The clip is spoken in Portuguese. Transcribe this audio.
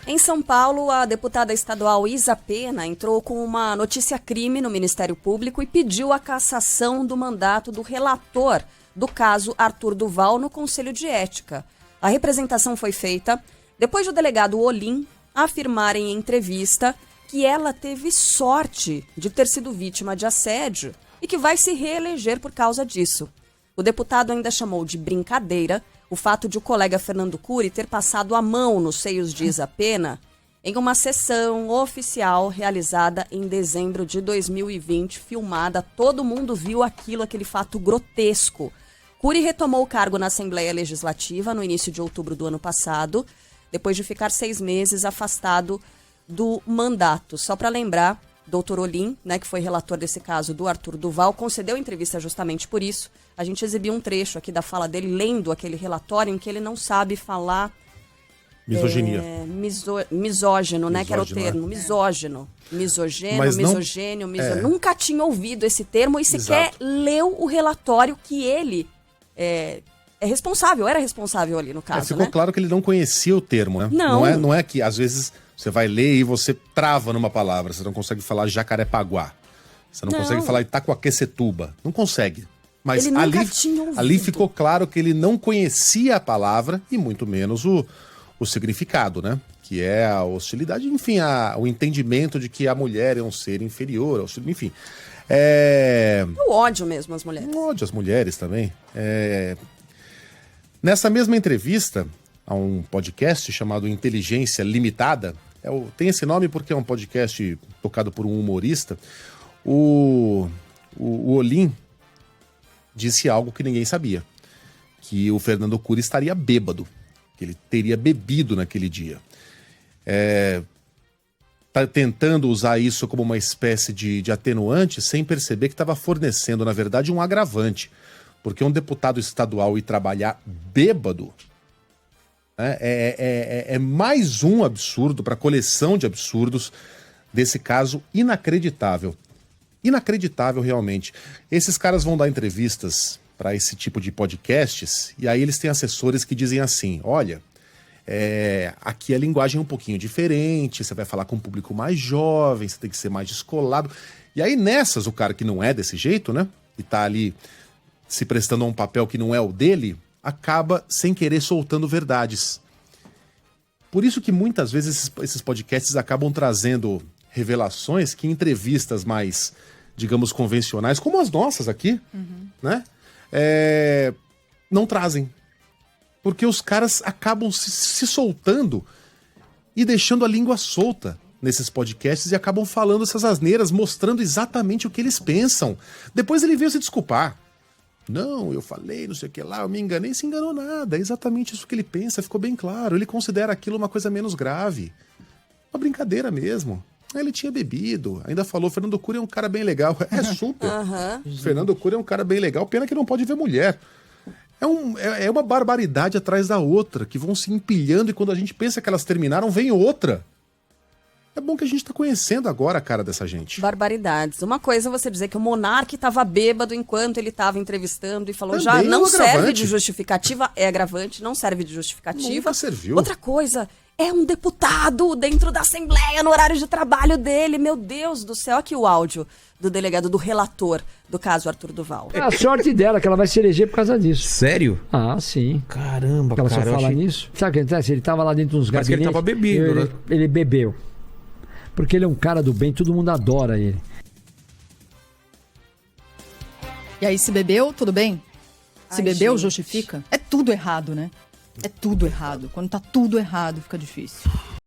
Em São Paulo, a deputada estadual Isa Pena entrou com uma notícia-crime no Ministério Público e pediu a cassação do mandato do relator do caso Arthur Duval no Conselho de Ética. A representação foi feita depois do delegado Olim afirmar em entrevista que ela teve sorte de ter sido vítima de assédio e que vai se reeleger por causa disso. O deputado ainda chamou de brincadeira o fato de o colega Fernando Cury ter passado a mão nos seios de Isa Pena em uma sessão oficial realizada em dezembro de 2020, filmada. Todo mundo viu aquele fato grotesco. Cury retomou o cargo na Assembleia Legislativa no início de outubro do ano passado, depois de ficar 6 meses afastado do mandato. Só para lembrar, doutor Olim, que foi relator desse caso do Arthur Duval, concedeu entrevista justamente por isso. A gente exibiu um trecho aqui da fala dele, lendo aquele relatório em que ele não sabe falar... Misoginia. Misógino, que era o termo. Misógino. Misogênio, Mas não... misogênio, Nunca tinha ouvido esse termo e sequer leu o relatório que ele era responsável ali no caso. Ficou claro que ele não conhecia o termo, né? Não é que às vezes você vai ler e você trava numa palavra, você não consegue falar Jacarepaguá, você não consegue falar Itacoaquecetuba, não consegue. Mas ele nunca tinha ouvido. Ali ficou claro que ele não conhecia a palavra e muito menos o significado, né? Que é a hostilidade, enfim, o entendimento de que a mulher é um ser inferior, enfim. O ódio mesmo às mulheres. O ódio às mulheres também. Nessa mesma entrevista, a um podcast chamado Inteligência Limitada, tem esse nome porque é um podcast tocado por um humorista, o Olim disse algo que ninguém sabia, que o Fernando Cury estaria bêbado, que ele teria bebido naquele dia. Tá tentando usar isso como uma espécie de atenuante sem perceber que estava fornecendo, na verdade, um agravante. Porque um deputado estadual ir trabalhar bêbado é mais um absurdo para a coleção de absurdos desse caso inacreditável. Inacreditável, realmente. Esses caras vão dar entrevistas para esse tipo de podcasts e aí eles têm assessores que dizem assim, olha, aqui a linguagem é um pouquinho diferente, você vai falar com um público mais jovem, você tem que ser mais descolado. E aí nessas, o cara que não é desse jeito, né, e tá ali se prestando a um papel que não é o dele, acaba sem querer soltando verdades. Por isso que muitas vezes esses podcasts acabam trazendo revelações que em entrevistas mais, digamos, convencionais, como as nossas aqui, né, não trazem. Porque os caras acabam se soltando e deixando a língua solta nesses podcasts e acabam falando essas asneiras, mostrando exatamente o que eles pensam. Depois ele veio se desculpar. Não, eu falei, não sei o que lá, eu me enganei. Se enganou nada, é exatamente isso que ele pensa, ficou bem claro. Ele considera aquilo uma coisa menos grave. Uma brincadeira mesmo. Ele tinha bebido, ainda falou, Fernando Cury é um cara bem legal. É super. Fernando Cury é um cara bem legal, pena que não pode ver mulher. É uma barbaridade atrás da outra, que vão se empilhando e quando a gente pensa que elas terminaram, vem outra. É bom que a gente tá conhecendo agora a cara dessa gente. Barbaridades. Uma coisa é você dizer que o Monark estava bêbado enquanto ele estava entrevistando e falou, Também já não é um serve agravante. de justificativa, é agravante, não serve de justificativa. Nunca serviu. Outra coisa, é um deputado dentro da Assembleia, no horário de trabalho dele. Meu Deus do céu, aqui o áudio do delegado, do relator do caso Arthur Duval. É a sorte dela, que ela vai se eleger por causa disso. Sério? Ah, sim. Caramba, Ela só cara. fala nisso. Sabe o que acontece? Ele tava lá dentro dos Parece que ele gabinetes. tava bebendo, né? Ele bebeu. Porque ele é um cara do bem, todo mundo adora ele. E aí, se bebeu, tudo bem? Se Ai, bebeu, gente. justifica? É tudo errado, né? É tudo errado. Quando tá tudo errado, fica difícil.